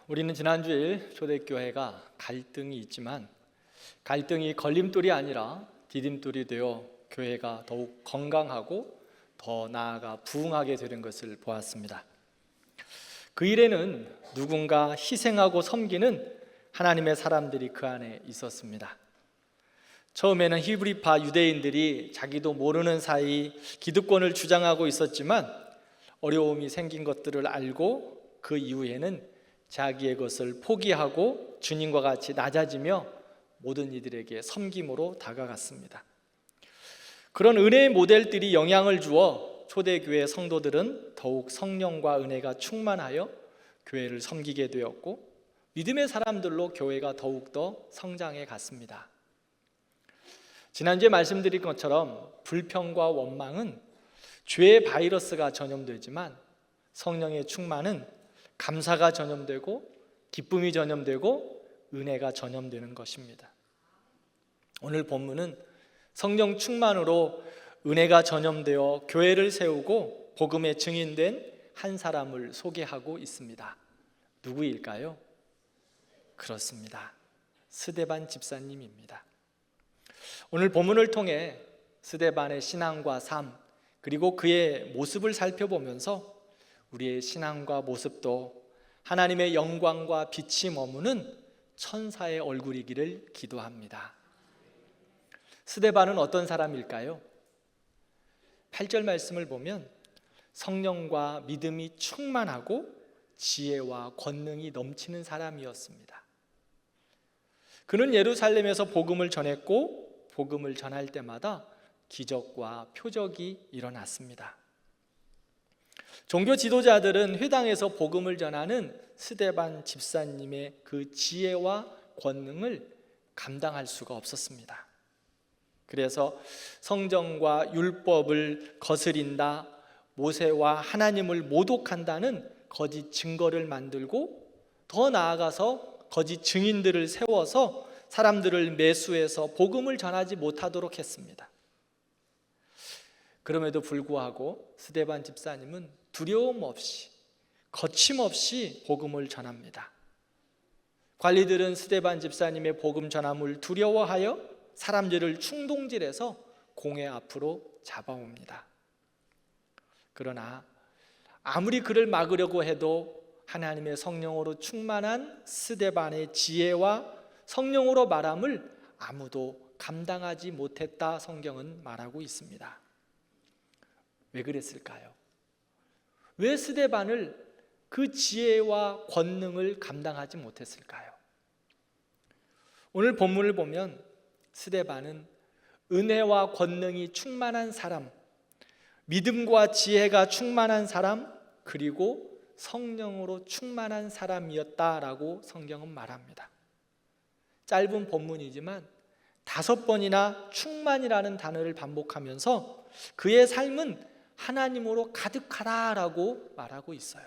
우리는 지난주일 초대교회가 갈등이 있지만 갈등이 걸림돌이 아니라 디딤돌이 되어 교회가 더욱 건강하고 더 나아가 부흥하게 되는 것을 보았습니다. 그 일에는 누군가 희생하고 섬기는 하나님의 사람들이 그 안에 있었습니다. 처음에는 히브리파 유대인들이 자기도 모르는 사이 기득권을 주장하고 있었지만 어려움이 생긴 것들을 알고 그 이후에는 자기의 것을 포기하고 주님과 같이 낮아지며 모든 이들에게 섬김으로 다가갔습니다. 그런 은혜의 모델들이 영향을 주어 초대교회 성도들은 더욱 성령과 은혜가 충만하여 교회를 섬기게 되었고 믿음의 사람들로 교회가 더욱더 성장해 갔습니다. 지난주에 말씀드린 것처럼 불평과 원망은 죄의 바이러스가 전염되지만 성령의 충만은 감사가 전염되고 기쁨이 전염되고 은혜가 전염되는 것입니다. 오늘 본문은 성령 충만으로 은혜가 전염되어 교회를 세우고 복음의 증인된 한 사람을 소개하고 있습니다. 누구일까요? 그렇습니다. 스데반 집사님입니다. 오늘 본문을 통해 스데반의 신앙과 삶 그리고 그의 모습을 살펴보면서 우리의 신앙과 모습도 하나님의 영광과 빛이 머무는 천사의 얼굴이기를 기도합니다. 스데반은 어떤 사람일까요? 8절 말씀을 보면 성령과 믿음이 충만하고 지혜와 권능이 넘치는 사람이었습니다. 그는 예루살렘에서 복음을 전했고 복음을 전할 때마다 기적과 표적이 일어났습니다. 종교 지도자들은 회당에서 복음을 전하는 스데반 집사님의 그 지혜와 권능을 감당할 수가 없었습니다. 그래서 성정과 율법을 거스린다, 모세와 하나님을 모독한다는 거짓 증거를 만들고 더 나아가서 거짓 증인들을 세워서 사람들을 매수해서 복음을 전하지 못하도록 했습니다. 그럼에도 불구하고 스데반 집사님은 두려움 없이 거침없이 복음을 전합니다. 관리들은 스데반 집사님의 복음 전함을 두려워하여 사람들을 충동질해서 공회 앞으로 잡아옵니다. 그러나 아무리 그를 막으려고 해도 하나님의 성령으로 충만한 스데반의 지혜와 성령으로 말함을 아무도 감당하지 못했다 성경은 말하고 있습니다. 왜 그랬을까요? 왜 스데반을 그 지혜와 권능을 감당하지 못했을까요? 오늘 본문을 보면 스데반은 은혜와 권능이 충만한 사람, 믿음과 지혜가 충만한 사람, 그리고 성령으로 충만한 사람이었다라고 성경은 말합니다. 짧은 본문이지만 5번이나 충만이라는 단어를 반복하면서 그의 삶은 하나님으로 가득하다라고 말하고 있어요.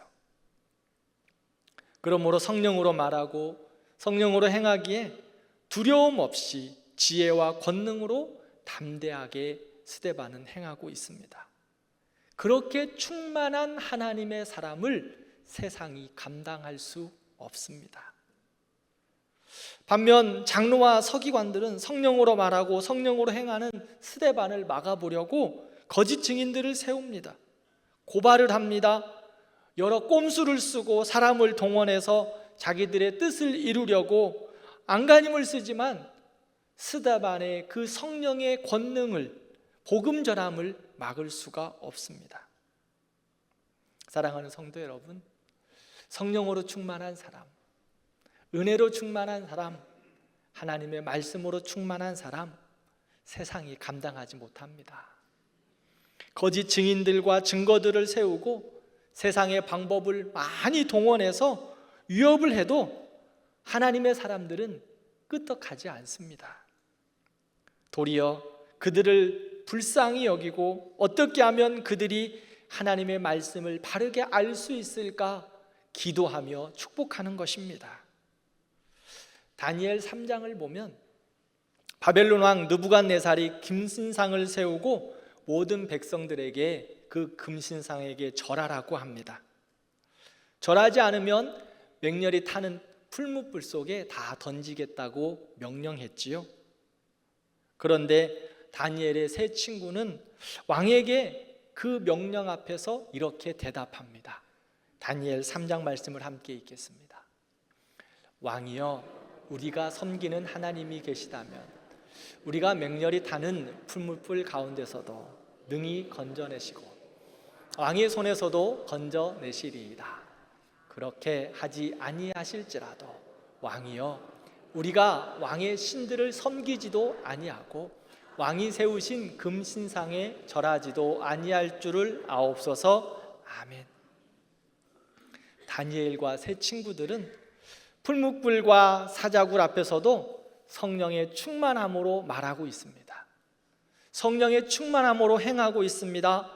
그러므로 성령으로 말하고 성령으로 행하기에 두려움 없이 지혜와 권능으로 담대하게 스데반은 행하고 있습니다. 그렇게 충만한 하나님의 사람을 세상이 감당할 수 없습니다. 반면 장로와 서기관들은 성령으로 말하고 성령으로 행하는 스데반을 막아보려고 거짓 증인들을 세웁니다. 고발을 합니다. 여러 꼼수를 쓰고 사람을 동원해서 자기들의 뜻을 이루려고 안간힘을 쓰지만 스데반의 그 성령의 권능을 복음 전함을 막을 수가 없습니다. 사랑하는 성도 여러분, 성령으로 충만한 사람, 은혜로 충만한 사람, 하나님의 말씀으로 충만한 사람, 세상이 감당하지 못합니다. 거짓 증인들과 증거들을 세우고 세상의 방법을 많이 동원해서 위협을 해도 하나님의 사람들은 끄떡하지 않습니다. 도리어 그들을 불쌍히 여기고 어떻게 하면 그들이 하나님의 말씀을 바르게 알 수 있을까 기도하며 축복하는 것입니다. 다니엘 3장을 보면 바벨론 왕 느부갓네살이 금신상을 세우고 모든 백성들에게 그 금신상에게 절하라고 합니다. 절하지 않으면 맹렬히 타는 풀무불 속에 다 던지겠다고 명령했지요. 그런데 다니엘의 세 친구는 왕에게 그 명령 앞에서 이렇게 대답합니다. 다니엘 3장 말씀을 함께 읽겠습니다. 왕이여, 우리가 섬기는 하나님이 계시다면 우리가 맹렬히 타는 풀무불 가운데서도 능히 건져내시고 왕의 손에서도 건져내시리이다. 그렇게 하지 아니하실지라도 왕이여, 우리가 왕의 신들을 섬기지도 아니하고 왕이 세우신 금신상에 절하지도 아니할 줄을 아옵소서. 아멘. 다니엘과 세 친구들은 풀무불과 사자굴 앞에서도 성령의 충만함으로 말하고 있습니다. 성령의 충만함으로 행하고 있습니다.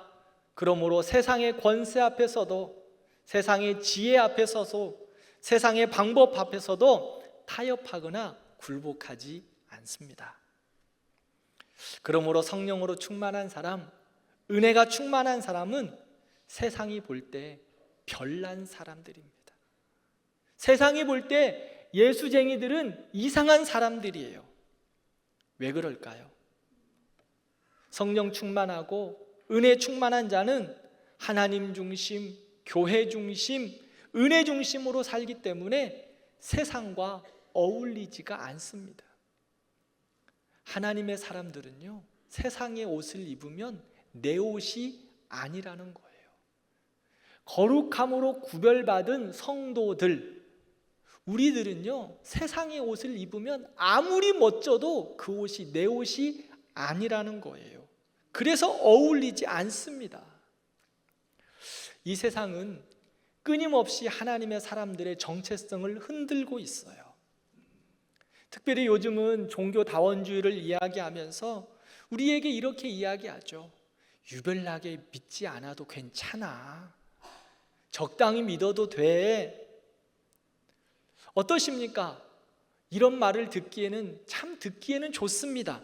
그러므로 세상의 권세 앞에서도, 세상의 지혜 앞에서도, 세상의 방법 앞에서도 타협하거나 굴복하지 않습니다. 그러므로 성령으로 충만한 사람, 은혜가 충만한 사람은 세상이 볼 때 별난 사람들입니다. 세상이 볼 때 예수쟁이들은 이상한 사람들이에요. 왜 그럴까요? 성령 충만하고 은혜 충만한 자는 하나님 중심, 교회 중심, 은혜 중심으로 살기 때문에 세상과 어울리지가 않습니다. 하나님의 사람들은요, 세상의 옷을 입으면 내 옷이 아니라는 거예요. 거룩함으로 구별받은 성도들, 우리들은요, 세상의 옷을 입으면 아무리 멋져도 그 옷이 내 옷이 아니라는 거예요. 그래서 어울리지 않습니다. 이 세상은 끊임없이 하나님의 사람들의 정체성을 흔들고 있어요. 특별히 요즘은 종교다원주의를 이야기하면서 우리에게 이렇게 이야기하죠. 유별나게 믿지 않아도 괜찮아. 적당히 믿어도 돼. 어떠십니까? 이런 말을 듣기에는 좋습니다.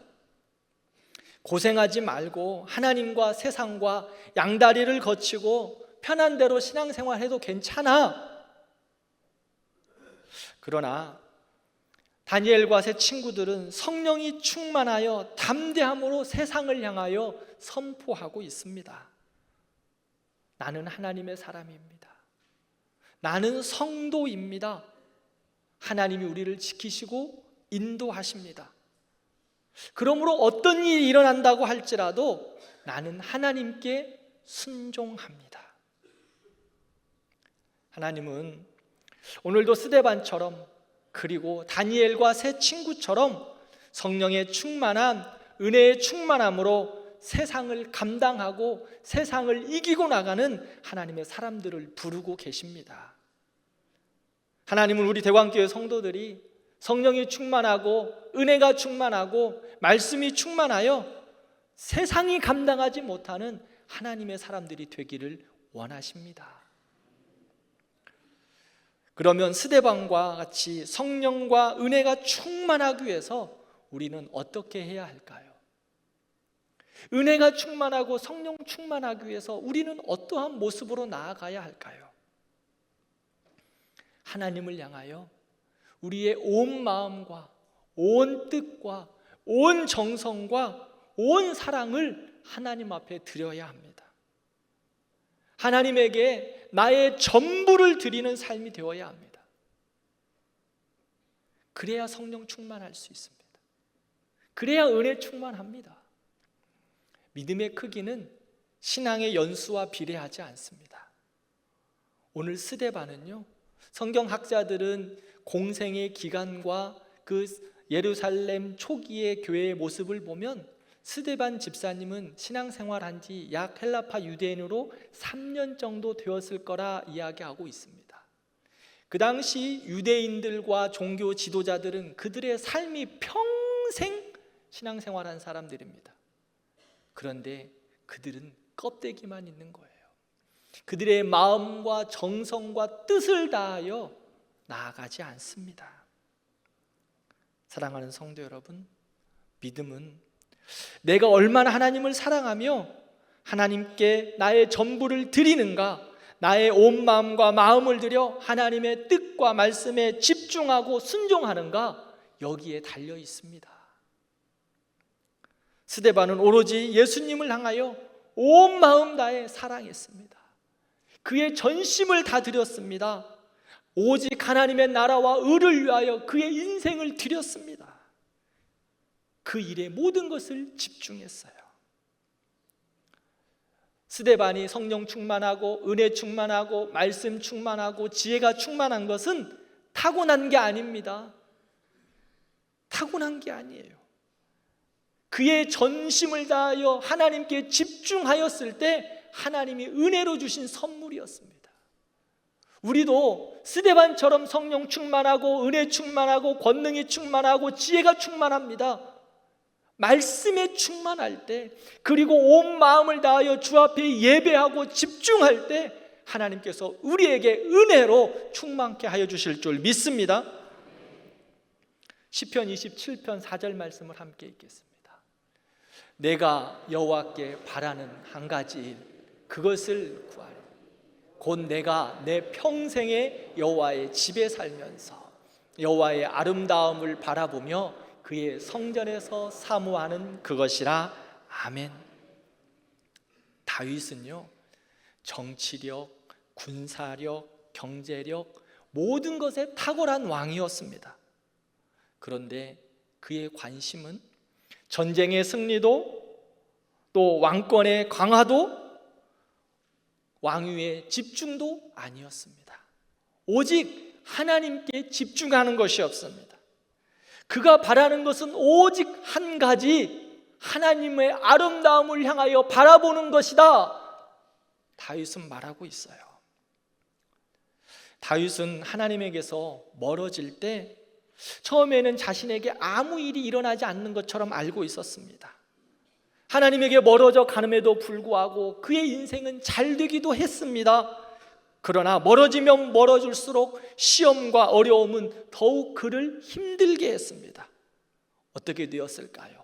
고생하지 말고 하나님과 세상과 양다리를 거치고 편한 대로 신앙생활해도 괜찮아. 그러나 다니엘과 세 친구들은 성령이 충만하여 담대함으로 세상을 향하여 선포하고 있습니다. 나는 하나님의 사람입니다. 나는 성도입니다. 하나님이 우리를 지키시고 인도하십니다. 그러므로 어떤 일이 일어난다고 할지라도 나는 하나님께 순종합니다. 하나님은 오늘도 스데반처럼, 그리고 다니엘과 세 친구처럼 성령의 충만함, 은혜의 충만함으로 세상을 감당하고 세상을 이기고 나가는 하나님의 사람들을 부르고 계십니다. 하나님은 우리 대광교회 성도들이 성령이 충만하고 은혜가 충만하고 말씀이 충만하여 세상이 감당하지 못하는 하나님의 사람들이 되기를 원하십니다. 그러면 스데반과 같이 성령과 은혜가 충만하기 위해서 우리는 어떻게 해야 할까요? 은혜가 충만하고 성령 충만하기 위해서 우리는 어떠한 모습으로 나아가야 할까요? 하나님을 향하여 우리의 온 마음과 온 뜻과 온 정성과 온 사랑을 하나님 앞에 드려야 합니다. 하나님에게 나의 전부를 드리는 삶이 되어야 합니다. 그래야 성령 충만할 수 있습니다. 그래야 은혜 충만합니다. 믿음의 크기는 신앙의 연수와 비례하지 않습니다. 오늘 스데반은요, 성경학자들은 공생의 기간과 그 예루살렘 초기의 교회의 모습을 보면 스데반 집사님은 신앙생활한 지 약 헬라파 유대인으로 3년 정도 되었을 거라 이야기하고 있습니다. 그 당시 유대인들과 종교 지도자들은 그들의 삶이 평생 신앙생활한 사람들입니다. 그런데 그들은 껍데기만 있는 거예요. 그들의 마음과 정성과 뜻을 다하여 나아가지 않습니다. 사랑하는 성도 여러분, 믿음은 내가 얼마나 하나님을 사랑하며 하나님께 나의 전부를 드리는가, 나의 온 마음과 마음을 들여 하나님의 뜻과 말씀에 집중하고 순종하는가? 여기에 달려 있습니다. 스데반은 오로지 예수님을 향하여 온 마음 다해 사랑했습니다. 그의 전심을 다 드렸습니다. 오직 하나님의 나라와 의를 위하여 그의 인생을 드렸습니다. 그 일에 모든 것을 집중했어요. 스데반이 성령 충만하고 은혜 충만하고 말씀 충만하고 지혜가 충만한 것은 타고난 게 아닙니다. 타고난 게 아니에요. 그의 전심을 다하여 하나님께 집중하였을 때 하나님이 은혜로 주신 선물이었습니다. 우리도 스데반처럼 성령 충만하고 은혜 충만하고 권능이 충만하고 지혜가 충만합니다. 말씀에 충만할 때, 그리고 온 마음을 다하여 주 앞에 예배하고 집중할 때 하나님께서 우리에게 은혜로 충만케 하여 주실 줄 믿습니다. 시편 27편 4절 말씀을 함께 읽겠습니다. 내가 여호와께 바라는 한 가지 일, 그것을 구하리. 곧 내가 내 평생에 여호와의 집에 살면서 여호와의 아름다움을 바라보며 그의 성전에서 사모하는 그것이라. 아멘. 다윗은요, 정치력, 군사력, 경제력, 모든 것에 탁월한 왕이었습니다. 그런데 그의 관심은 전쟁의 승리도, 또 왕권의 강화도, 왕위의 집중도 아니었습니다. 오직 하나님께 집중하는 것이었습니다. 그가 바라는 것은 오직 한 가지, 하나님의 아름다움을 향하여 바라보는 것이다. 다윗은 말하고 있어요. 다윗은 하나님에게서 멀어질 때 처음에는 자신에게 아무 일이 일어나지 않는 것처럼 알고 있었습니다. 하나님에게 멀어져 가는에도 불구하고 그의 인생은 잘 되기도 했습니다. 그러나 멀어지면 멀어질수록 시험과 어려움은 더욱 그를 힘들게 했습니다. 어떻게 되었을까요?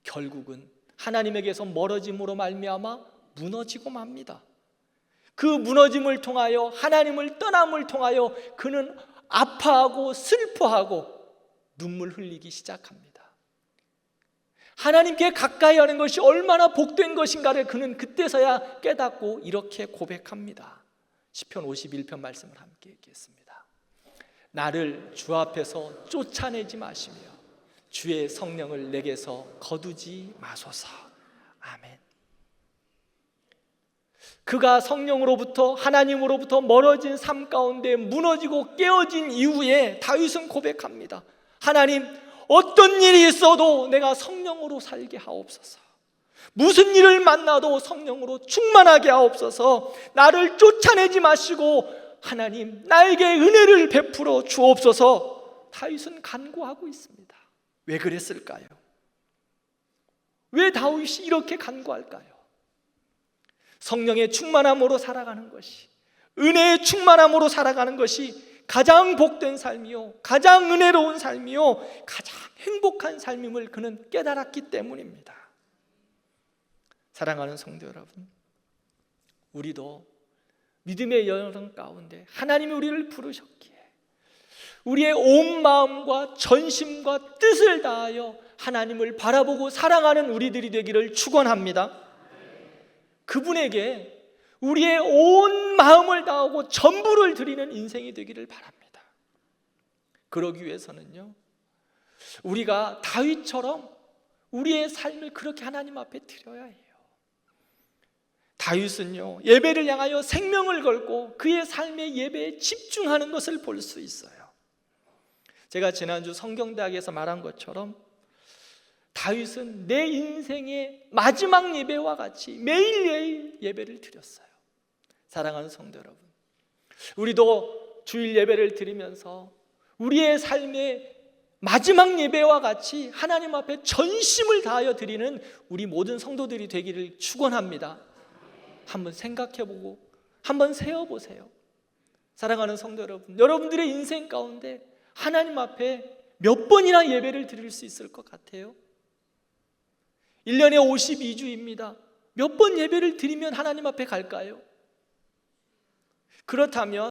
결국은 하나님에게서 멀어짐으로 말미암아 무너지고 맙니다. 그 무너짐을 통하여, 하나님을 떠남을 통하여 그는 아파하고 슬퍼하고 눈물 흘리기 시작합니다. 하나님께 가까이 하는 것이 얼마나 복된 것인가를 그는 그때서야 깨닫고 이렇게 고백합니다. 시편 51편 말씀을 함께 읽겠습니다. 나를 주 앞에서 쫓아내지 마시며 주의 성령을 내게서 거두지 마소서. 아멘. 그가 성령으로부터, 하나님으로부터 멀어진 삶 가운데 무너지고 깨어진 이후에 다윗은 고백합니다. 하나님, 어떤 일이 있어도 내가 성령으로 살게 하옵소서. 무슨 일을 만나도 성령으로 충만하게 하옵소서. 나를 쫓아내지 마시고 하나님, 나에게 은혜를 베풀어 주옵소서. 다윗은 간구하고 있습니다. 왜 그랬을까요? 왜 다윗이 이렇게 간구할까요? 성령의 충만함으로 살아가는 것이, 은혜의 충만함으로 살아가는 것이 가장 복된 삶이요, 가장 은혜로운 삶이요, 가장 행복한 삶임을 그는 깨달았기 때문입니다. 사랑하는 성도 여러분, 우리도 믿음의 여정 가운데 하나님이 우리를 부르셨기에 우리의 온 마음과 전심과 뜻을 다하여 하나님을 바라보고 사랑하는 우리들이 되기를 축원합니다. 그분에게 우리의 온 마음을 다하고 전부를 드리는 인생이 되기를 바랍니다. 그러기 위해서는요, 우리가 다윗처럼 우리의 삶을 그렇게 하나님 앞에 드려야 해요. 다윗은요, 예배를 향하여 생명을 걸고 그의 삶의 예배에 집중하는 것을 볼 수 있어요. 제가 지난주 성경대학에서 말한 것처럼 다윗은 내 인생의 마지막 예배와 같이 매일매일 예배를 드렸어요. 사랑하는 성도 여러분, 우리도 주일 예배를 드리면서 우리의 삶의 마지막 예배와 같이 하나님 앞에 전심을 다하여 드리는 우리 모든 성도들이 되기를 축원합니다. 한번 생각해보고 한번 세어보세요. 사랑하는 성도 여러분, 여러분들의 인생 가운데 하나님 앞에 몇 번이나 예배를 드릴 수 있을 것 같아요? 1년에 52주입니다. 몇 번 예배를 드리면 하나님 앞에 갈까요? 그렇다면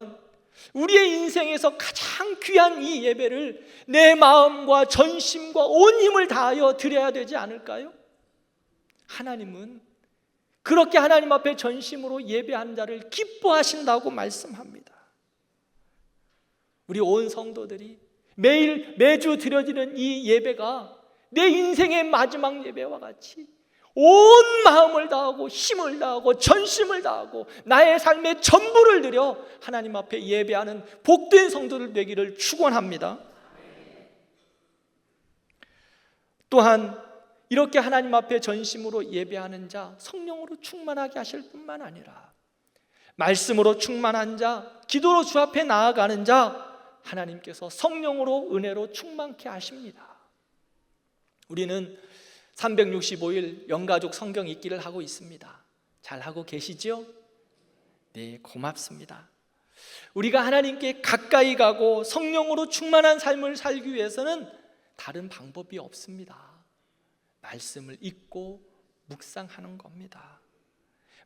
우리의 인생에서 가장 귀한 이 예배를 내 마음과 전심과 온 힘을 다하여 드려야 되지 않을까요? 하나님은 그렇게 하나님 앞에 전심으로 예배한 자를 기뻐하신다고 말씀합니다. 우리 온 성도들이 매주 드려지는 이 예배가 내 인생의 마지막 예배와 같이 온 마음을 다하고 힘을 다하고 전심을 다하고 나의 삶의 전부를 들여 하나님 앞에 예배하는 복된 성도들 되기를 축원합니다. 또한 이렇게 하나님 앞에 전심으로 예배하는 자, 성령으로 충만하게 하실 뿐만 아니라 말씀으로 충만한 자, 기도로 주 앞에 나아가는 자, 하나님께서 성령으로 은혜로 충만케 하십니다. 우리는 365일 영가족 성경 읽기를 하고 있습니다. 잘 하고 계시죠? 네, 고맙습니다. 우리가 하나님께 가까이 가고 성령으로 충만한 삶을 살기 위해서는 다른 방법이 없습니다. 말씀을 읽고 묵상하는 겁니다.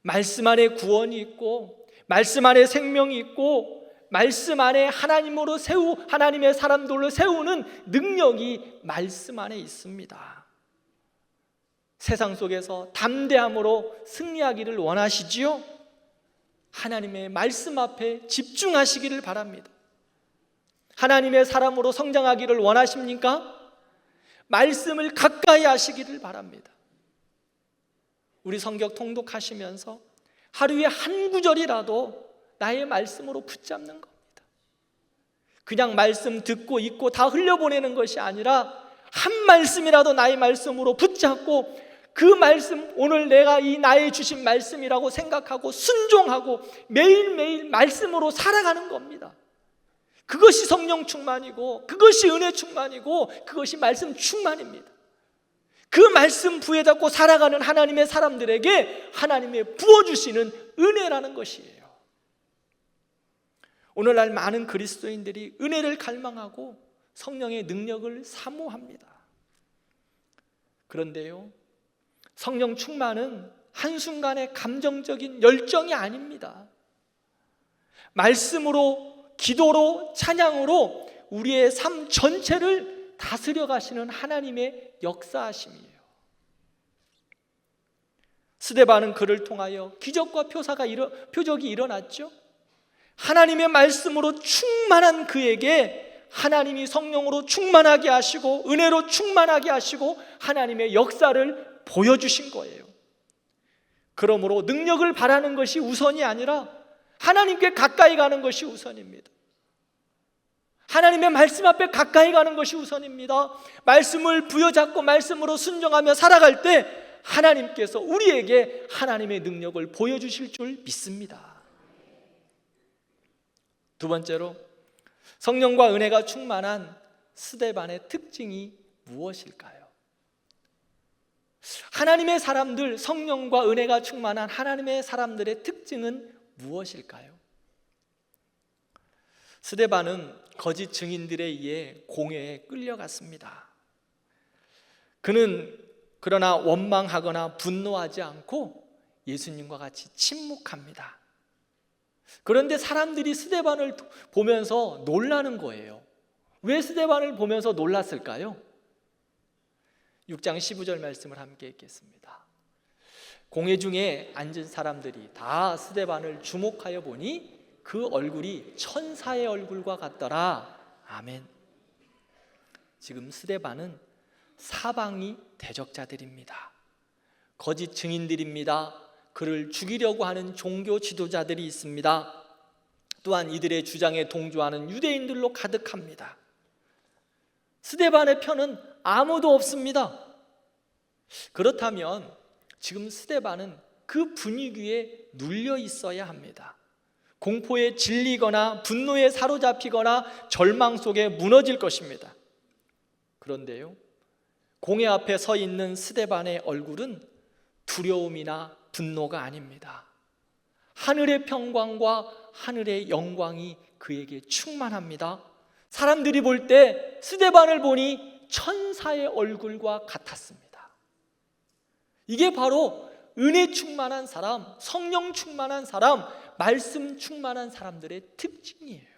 말씀 안에 구원이 있고 말씀 안에 생명이 있고 말씀 안에 하나님의 사람들로 세우는 능력이 말씀 안에 있습니다. 세상 속에서 담대함으로 승리하기를 원하시지요? 하나님의 말씀 앞에 집중하시기를 바랍니다. 하나님의 사람으로 성장하기를 원하십니까? 말씀을 가까이 하시기를 바랍니다. 우리 성경 통독하시면서 하루에 한 구절이라도 나의 말씀으로 붙잡는 겁니다. 그냥 말씀 듣고 읽고 다 흘려보내는 것이 아니라 한 말씀이라도 나의 말씀으로 붙잡고 그 말씀, 오늘 내가 이 나의 주신 말씀이라고 생각하고 순종하고 매일매일 말씀으로 살아가는 겁니다. 그것이 성령 충만이고 그것이 은혜 충만이고 그것이 말씀 충만입니다. 그 말씀 부여잡고 살아가는 하나님의 사람들에게 하나님의 부어주시는 은혜라는 것이에요. 오늘날 많은 그리스도인들이 은혜를 갈망하고 성령의 능력을 사모합니다. 그런데요, 성령 충만은 한순간의 감정적인 열정이 아닙니다. 말씀으로, 기도로, 찬양으로 우리의 삶 전체를 다스려 가시는 하나님의 역사하심이에요. 스데반은 그를 통하여 기적과 표적이 일어났죠. 하나님의 말씀으로 충만한 그에게 하나님이 성령으로 충만하게 하시고 은혜로 충만하게 하시고 하나님의 역사를 보여주신 거예요. 그러므로 능력을 바라는 것이 우선이 아니라 하나님께 가까이 가는 것이 우선입니다. 하나님의 말씀 앞에 가까이 가는 것이 우선입니다. 말씀을 부여잡고 말씀으로 순종하며 살아갈 때 하나님께서 우리에게 하나님의 능력을 보여주실 줄 믿습니다. 두 번째로, 성령과 은혜가 충만한 스데반의 특징이 무엇일까요? 하나님의 사람들, 성령과 은혜가 충만한 하나님의 사람들의 특징은 무엇일까요? 스데반은 거짓 증인들에 의해 공회에 끌려갔습니다. 그는 그러나 원망하거나 분노하지 않고 예수님과 같이 침묵합니다. 그런데 사람들이 스데반을 보면서 놀라는 거예요. 왜 스데반을 보면서 놀랐을까요? 6장 15절 말씀을 함께 읽겠습니다. 공회 중에 앉은 사람들이 다 스데반을 주목하여 보니 그 얼굴이 천사의 얼굴과 같더라. 아멘. 지금 스데반은 사방이 대적자들입니다. 거짓 증인들입니다. 그를 죽이려고 하는 종교 지도자들이 있습니다. 또한 이들의 주장에 동조하는 유대인들로 가득합니다. 스데반의 편은 아무도 없습니다. 그렇다면 지금 스데반은 그 분위기에 눌려 있어야 합니다. 공포에 질리거나 분노에 사로잡히거나 절망 속에 무너질 것입니다. 그런데요, 공회 앞에 서 있는 스데반의 얼굴은 두려움이나 분노가 아닙니다. 하늘의 평강과 하늘의 영광이 그에게 충만합니다. 사람들이 볼 때 스데반을 보니 천사의 얼굴과 같았습니다. 이게 바로 은혜 충만한 사람, 성령 충만한 사람, 말씀 충만한 사람들의 특징이에요.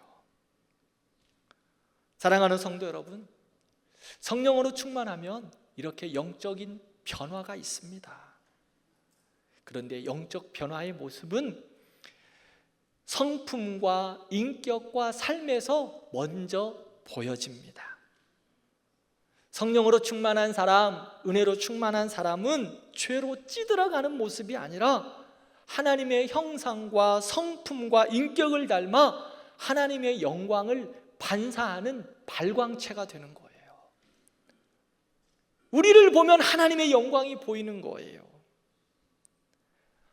사랑하는 성도 여러분, 성령으로 충만하면 이렇게 영적인 변화가 있습니다. 그런데 영적 변화의 모습은 성품과 인격과 삶에서 먼저 보여집니다. 성령으로 충만한 사람, 은혜로 충만한 사람은 죄로 찌들어가는 모습이 아니라 하나님의 형상과 성품과 인격을 닮아 하나님의 영광을 반사하는 발광체가 되는 거예요. 우리를 보면 하나님의 영광이 보이는 거예요.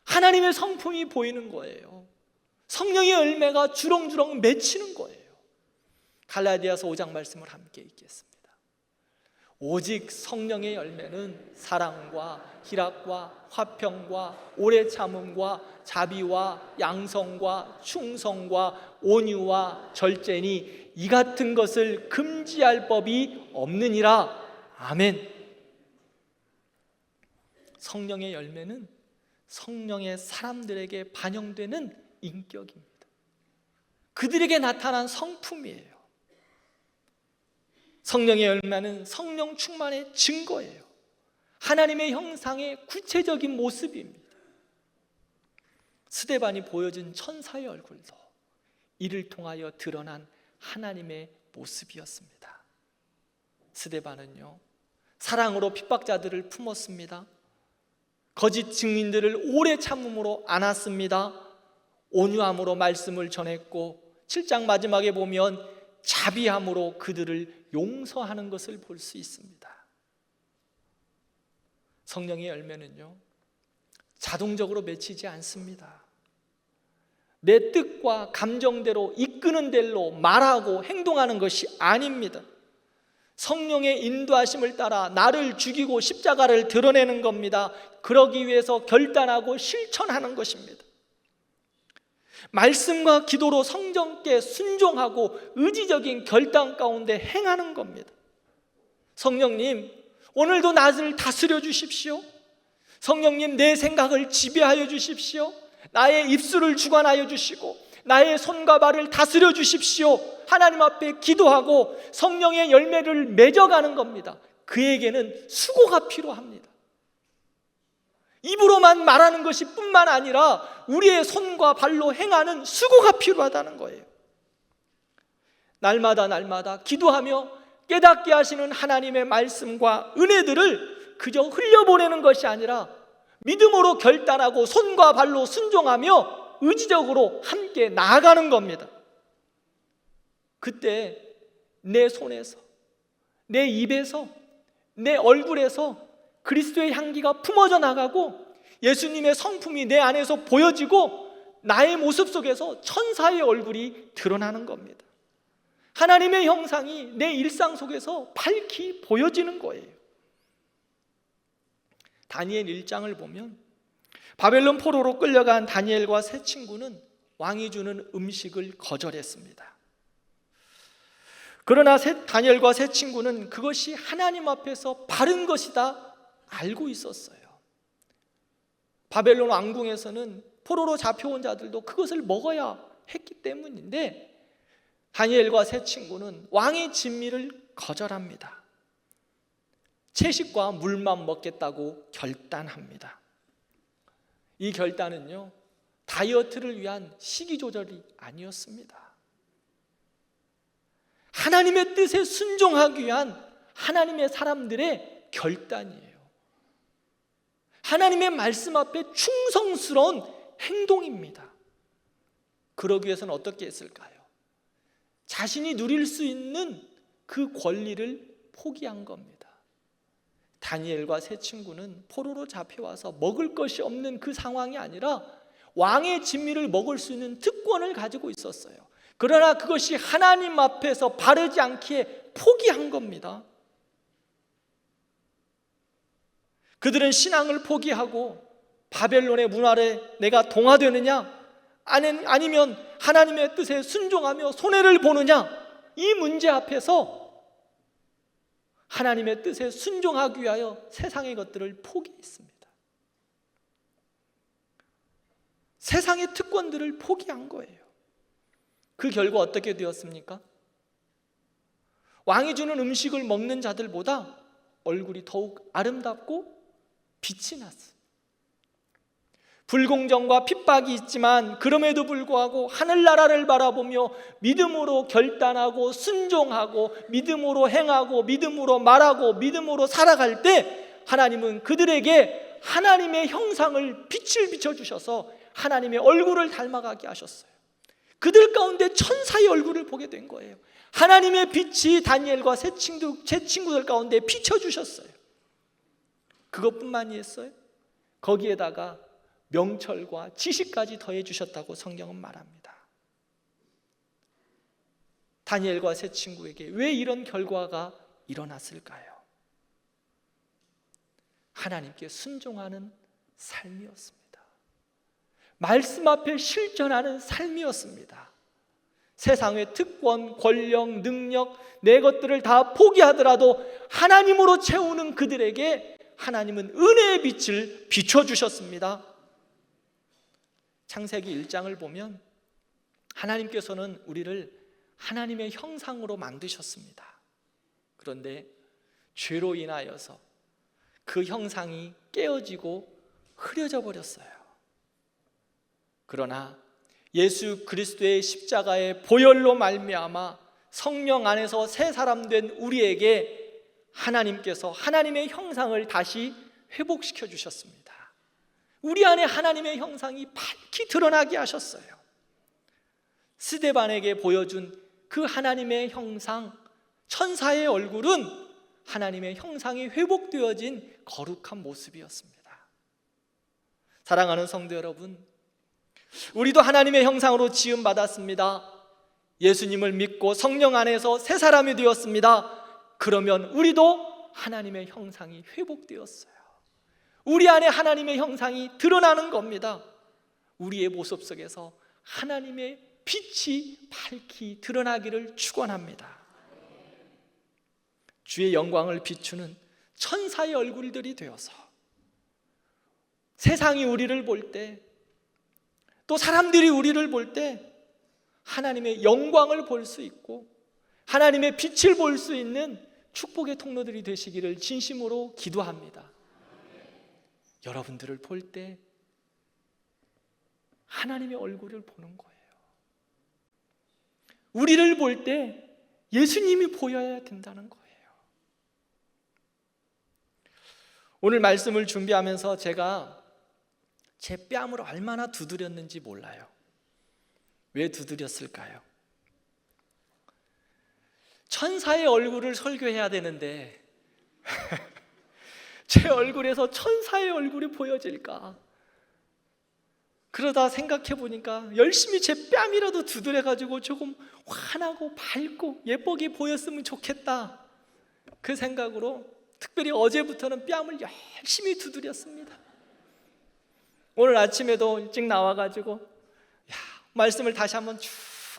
하나님의 성품이 보이는 거예요. 성령의 열매가 주렁주렁 맺히는 거예요. 갈라디아서 5장 말씀을 함께 읽겠습니다. 오직 성령의 열매는 사랑과 희락과 화평과 오래 참음과 자비와 양성과 충성과 온유와 절제니 이 같은 것을 금지할 법이 없느니라. 아멘. 성령의 열매는 성령의 사람들에게 반영되는 인격입니다. 그들에게 나타난 성품이에요. 성령의 열매는 성령 충만의 증거예요. 하나님의 형상의 구체적인 모습입니다. 스데반이 보여준 천사의 얼굴도 이를 통하여 드러난 하나님의 모습이었습니다. 스데반은요, 사랑으로 핍박자들을 품었습니다. 거짓 증인들을 오래 참음으로 안았습니다. 온유함으로 말씀을 전했고 7장 마지막에 보면 자비함으로 그들을 용서하는 것을 볼 수 있습니다. 성령의 열매는요, 자동적으로 맺히지 않습니다. 내 뜻과 감정대로 이끄는 대로 말하고 행동하는 것이 아닙니다. 성령의 인도하심을 따라 나를 죽이고 십자가를 드러내는 겁니다. 그러기 위해서 결단하고 실천하는 것입니다. 말씀과 기도로 성령께 순종하고 의지적인 결단 가운데 행하는 겁니다. 성령님, 오늘도 나를 다스려 주십시오. 성령님, 내 생각을 지배하여 주십시오. 나의 입술을 주관하여 주시고 나의 손과 발을 다스려 주십시오. 하나님 앞에 기도하고 성령의 열매를 맺어가는 겁니다. 그에게는 수고가 필요합니다. 입으로만 말하는 것이 뿐만 아니라 우리의 손과 발로 행하는 수고가 필요하다는 거예요. 날마다 기도하며 깨닫게 하시는 하나님의 말씀과 은혜들을 그저 흘려보내는 것이 아니라 믿음으로 결단하고 손과 발로 순종하며 의지적으로 함께 나아가는 겁니다. 그때 내 손에서, 내 입에서, 내 얼굴에서 그리스도의 향기가 품어져 나가고 예수님의 성품이 내 안에서 보여지고 나의 모습 속에서 천사의 얼굴이 드러나는 겁니다. 하나님의 형상이 내 일상 속에서 밝히 보여지는 거예요. 다니엘 1장을 보면 바벨론 포로로 끌려간 다니엘과 세 친구는 왕이 주는 음식을 거절했습니다. 그러나 다니엘과 세 친구는 그것이 하나님 앞에서 바른 것이다 알고 있었어요. 바벨론 왕궁에서는 포로로 잡혀온 자들도 그것을 먹어야 했기 때문인데 다니엘과 세 친구는 왕의 진미를 거절합니다. 채식과 물만 먹겠다고 결단합니다. 이 결단은요, 다이어트를 위한 식이 조절이 아니었습니다. 하나님의 뜻에 순종하기 위한 하나님의 사람들의 결단이에요. 하나님의 말씀 앞에 충성스러운 행동입니다. 그러기 위해서는 어떻게 했을까요? 자신이 누릴 수 있는 그 권리를 포기한 겁니다. 다니엘과 세 친구는 포로로 잡혀와서 먹을 것이 없는 그 상황이 아니라 왕의 진미를 먹을 수 있는 특권을 가지고 있었어요. 그러나 그것이 하나님 앞에서 바르지 않기에 포기한 겁니다. 그들은 신앙을 포기하고 바벨론의 문화에 내가 동화되느냐 아니면 하나님의 뜻에 순종하며 손해를 보느냐, 이 문제 앞에서 하나님의 뜻에 순종하기 위하여 세상의 것들을 포기했습니다. 세상의 특권들을 포기한 거예요. 그 결과 어떻게 되었습니까? 왕이 주는 음식을 먹는 자들보다 얼굴이 더욱 아름답고 빛이 났어요. 불공정과 핍박이 있지만 그럼에도 불구하고 하늘나라를 바라보며 믿음으로 결단하고 순종하고 믿음으로 행하고 믿음으로 말하고 믿음으로 살아갈 때 하나님은 그들에게 하나님의 형상을 빛을 비춰주셔서 하나님의 얼굴을 닮아가게 하셨어요. 그들 가운데 천사의 얼굴을 보게 된 거예요. 하나님의 빛이 다니엘과 세 친구들 가운데 비춰주셨어요. 그것뿐만이 했어요? 거기에다가 명철과 지식까지 더해 주셨다고 성경은 말합니다. 다니엘과 세 친구에게 왜 이런 결과가 일어났을까요? 하나님께 순종하는 삶이었습니다. 말씀 앞에 실천하는 삶이었습니다. 세상의 특권, 권력, 능력, 내 것들을 다 포기하더라도 하나님으로 채우는 그들에게 하나님은 은혜의 빛을 비춰주셨습니다. 창세기 1장을 보면 하나님께서는 우리를 하나님의 형상으로 만드셨습니다. 그런데 죄로 인하여서 그 형상이 깨어지고 흐려져 버렸어요. 그러나 예수 그리스도의 십자가의 보혈로 말미암아 성령 안에서 새 사람 된 우리에게 하나님께서 하나님의 형상을 다시 회복시켜 주셨습니다. 우리 안에 하나님의 형상이 밝히 드러나게 하셨어요. 스데반에게 보여준 그 하나님의 형상, 천사의 얼굴은 하나님의 형상이 회복되어진 거룩한 모습이었습니다. 사랑하는 성도 여러분, 우리도 하나님의 형상으로 지음받았습니다. 예수님을 믿고 성령 안에서 새 사람이 되었습니다. 그러면 우리도 하나님의 형상이 회복되었어요. 우리 안에 하나님의 형상이 드러나는 겁니다. 우리의 모습 속에서 하나님의 빛이 밝히 드러나기를 축원합니다. 주의 영광을 비추는 천사의 얼굴들이 되어서 세상이 우리를 볼 때, 또 사람들이 우리를 볼 때 하나님의 영광을 볼 수 있고 하나님의 빛을 볼 수 있는 축복의 통로들이 되시기를 진심으로 기도합니다. 여러분들을 볼 때 하나님의 얼굴을 보는 거예요. 우리를 볼 때 예수님이 보여야 된다는 거예요. 오늘 말씀을 준비하면서 제가 제 뺨을 얼마나 두드렸는지 몰라요. 왜 두드렸을까요? 천사의 얼굴을 설교해야 되는데 제 얼굴에서 천사의 얼굴이 보여질까? 그러다 생각해 보니까 열심히 제 뺨이라도 두드려가지고 조금 환하고 밝고 예쁘게 보였으면 좋겠다, 그 생각으로 특별히 어제부터는 뺨을 열심히 두드렸습니다. 오늘 아침에도 일찍 나와가지고 말씀을 다시 한번 쭉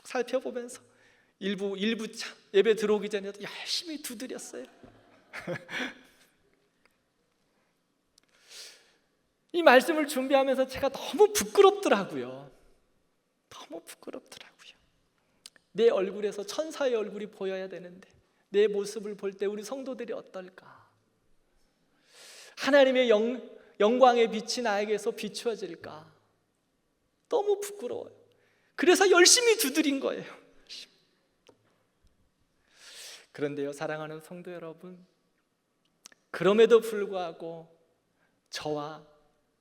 살펴보면서 일부 예배 들어오기 전에도 열심히 두드렸어요. 이 말씀을 준비하면서 제가 너무 부끄럽더라고요. 너무 부끄럽더라고요. 내 얼굴에서 천사의 얼굴이 보여야 되는데 내 모습을 볼 때 우리 성도들이 어떨까? 하나님의 영광의 빛이 나에게서 비추어질까? 너무 부끄러워요. 그래서 열심히 두드린 거예요. 그런데요, 사랑하는 성도 여러분, 그럼에도 불구하고 저와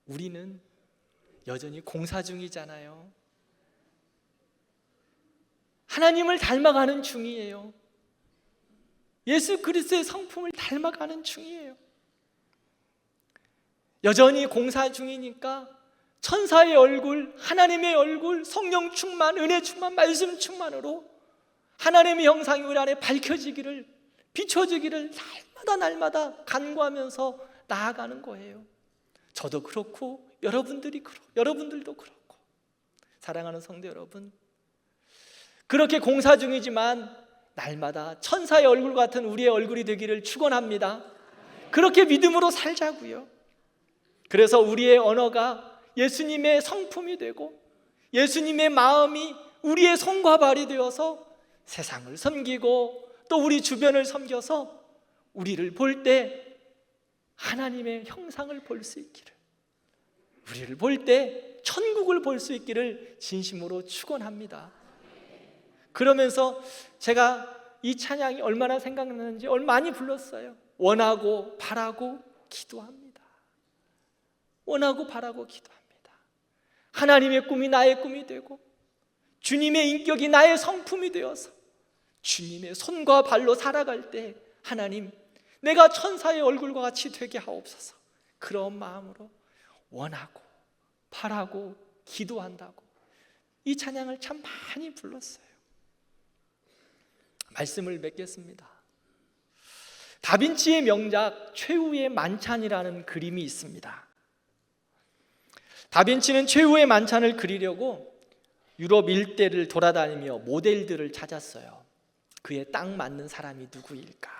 우리는 여전히 공사 중이잖아요. 하나님을 닮아가는 중이에요. 예수 그리스도의 성품을 닮아가는 중이에요. 여전히 공사 중이니까 천사의 얼굴, 하나님의 얼굴, 성령 충만, 은혜 충만, 말씀 충만으로 하나님의 형상이 우리 안에 밝혀지기를, 비춰지기를 날마다 간구하면서 나아가는 거예요. 저도 그렇고 여러분들도 그렇고. 사랑하는 성도 여러분, 그렇게 공사 중이지만 날마다 천사의 얼굴 같은 우리의 얼굴이 되기를 축원합니다. 그렇게 믿음으로 살자고요. 그래서 우리의 언어가 예수님의 성품이 되고 예수님의 마음이 우리의 손과 발이 되어서 세상을 섬기고 또 우리 주변을 섬겨서 우리를 볼 때 하나님의 형상을 볼 수 있기를, 우리를 볼 때 천국을 볼 수 있기를 진심으로 축원합니다. 그러면서 제가 이 찬양이 얼마나 생각나는지 많이 불렀어요. 원하고 바라고 기도합니다. 원하고 바라고 기도합니다. 하나님의 꿈이 나의 꿈이 되고 주님의 인격이 나의 성품이 되어서 주님의 손과 발로 살아갈 때 하나님, 내가 천사의 얼굴과 같이 되게 하옵소서. 그런 마음으로 원하고 바라고 기도한다고 이 찬양을 참 많이 불렀어요. 말씀을 맺겠습니다. 다빈치의 명작 최후의 만찬이라는 그림이 있습니다. 다빈치는 최후의 만찬을 그리려고 유럽 일대를 돌아다니며 모델들을 찾았어요. 그에 딱 맞는 사람이 누구일까?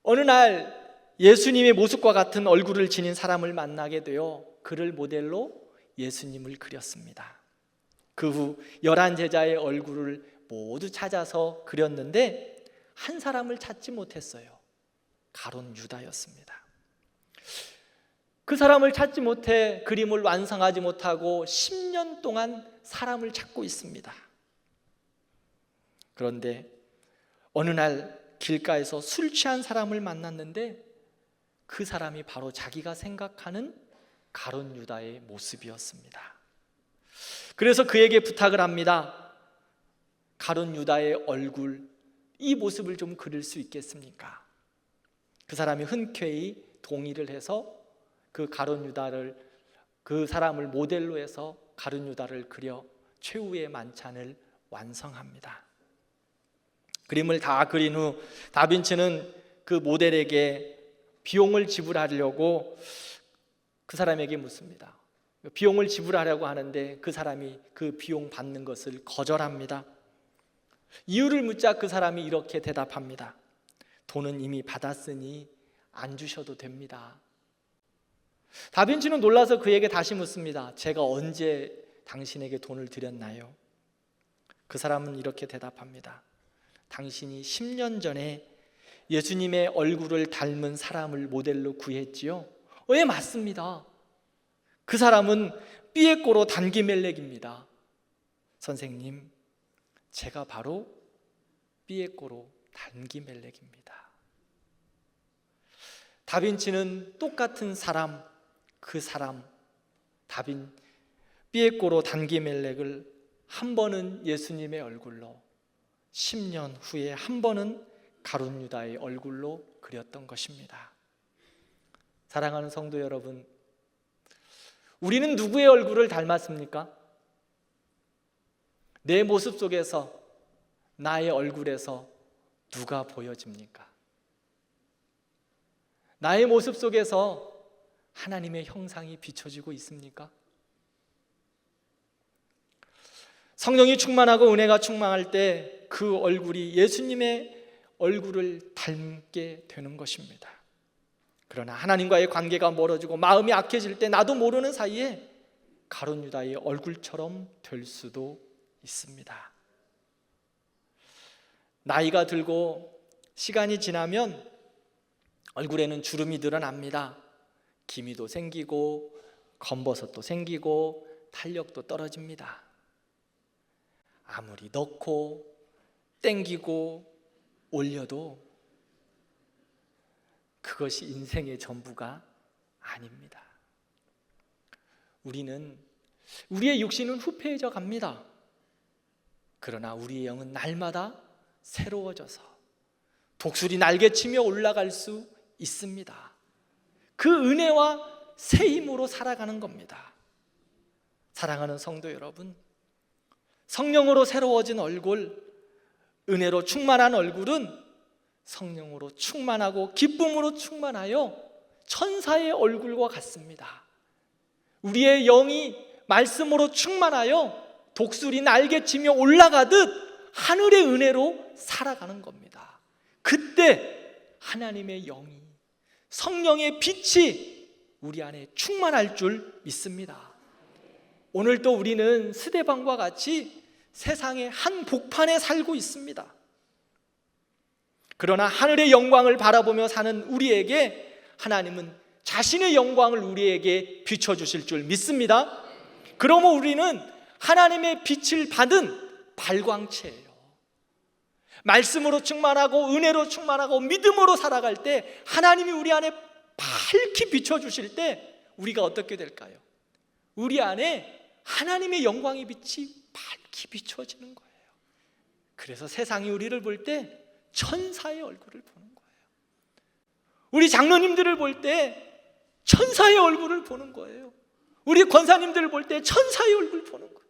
어느 날 예수님의 모습과 같은 얼굴을 지닌 사람을 만나게 되어 그를 모델로 예수님을 그렸습니다. 그 후 11 제자의 얼굴을 모두 찾아서 그렸는데 한 사람을 찾지 못했어요. 가룟 유다였습니다. 그 사람을 찾지 못해 그림을 완성하지 못하고 10년 동안 사람을 찾고 있습니다. 그런데 어느 날 길가에서 술 취한 사람을 만났는데 그 사람이 바로 자기가 생각하는 가룟 유다의 모습이었습니다. 그래서 그에게 부탁을 합니다. 가룟 유다의 얼굴, 이 모습을 좀 그릴 수 있겠습니까? 그 사람이 흔쾌히 동의를 해서 그 가룟 유다를, 그 사람을 모델로 해서 가룟 유다를 그려 최후의 만찬을 완성합니다. 그림을 다 그린 후 다빈치는 그 모델에게 비용을 지불하려고 그 사람에게 묻습니다. 비용을 지불하려고 하는데 그 사람이 그 비용 받는 것을 거절합니다. 이유를 묻자 그 사람이 이렇게 대답합니다. 돈은 이미 받았으니 안 주셔도 됩니다. 다빈치는 놀라서 그에게 다시 묻습니다. 제가 언제 당신에게 돈을 드렸나요? 그 사람은 이렇게 대답합니다. 당신이 10년 전에 예수님의 얼굴을 닮은 사람을 모델로 구했지요? 예, 맞습니다. 그 사람은 삐에꼬로 단기멜렉입니다. 선생님, 제가 바로 삐에꼬로 단기멜렉입니다. 다빈치는 똑같은 사람, 그 사람 삐에꼬로 단기멜렉을 한 번은 예수님의 얼굴로, 10년 후에 한 번은 가룟 유다의 얼굴로 그렸던 것입니다. 사랑하는 성도 여러분, 우리는 누구의 얼굴을 닮았습니까? 내 모습 속에서, 나의 얼굴에서 누가 보여집니까? 나의 모습 속에서 하나님의 형상이 비춰지고 있습니까? 성령이 충만하고 은혜가 충만할 때 그 얼굴이 예수님의 얼굴을 닮게 되는 것입니다. 그러나 하나님과의 관계가 멀어지고 마음이 악해질 때 나도 모르는 사이에 가룟 유다의 얼굴처럼 될 수도 있습니다. 나이가 들고 시간이 지나면 얼굴에는 주름이 늘어납니다. 기미도 생기고 검버섯도 생기고 탄력도 떨어집니다. 아무리 넣고 땡기고 올려도 그것이 인생의 전부가 아닙니다. 우리의 육신은 후패해져 갑니다. 그러나 우리의 영은 날마다 새로워져서 독수리 날개치며 올라갈 수 있습니다. 그 은혜와 새 힘으로 살아가는 겁니다. 사랑하는 성도 여러분, 성령으로 새로워진 얼굴, 은혜로 충만한 얼굴은 성령으로 충만하고 기쁨으로 충만하여 천사의 얼굴과 같습니다. 우리의 영이 말씀으로 충만하여 독수리 날개치며 올라가듯 하늘의 은혜로 살아가는 겁니다. 그때 하나님의 영이, 성령의 빛이 우리 안에 충만할 줄 믿습니다. 오늘도 우리는 스데반과 같이 세상의 한 복판에 살고 있습니다. 그러나 하늘의 영광을 바라보며 사는 우리에게 하나님은 자신의 영광을 우리에게 비춰주실 줄 믿습니다. 그러므로 우리는 하나님의 빛을 받은 발광체예요. 말씀으로 충만하고 은혜로 충만하고 믿음으로 살아갈 때 하나님이 우리 안에 밝히 비춰주실 때 우리가 어떻게 될까요? 우리 안에 하나님의 영광의 빛이 밝히 비춰지는 거예요. 그래서 세상이 우리를 볼 때 천사의 얼굴을 보는 거예요. 우리 장로님들을 볼 때 천사의 얼굴을 보는 거예요. 우리 권사님들을 볼 때 천사의 얼굴을 보는 거예요.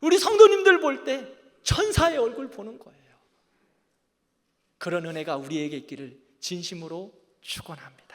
우리 성도님들 볼 때 천사의 얼굴 보는 거예요. 그런 은혜가 우리에게 있기를 진심으로 축원합니다.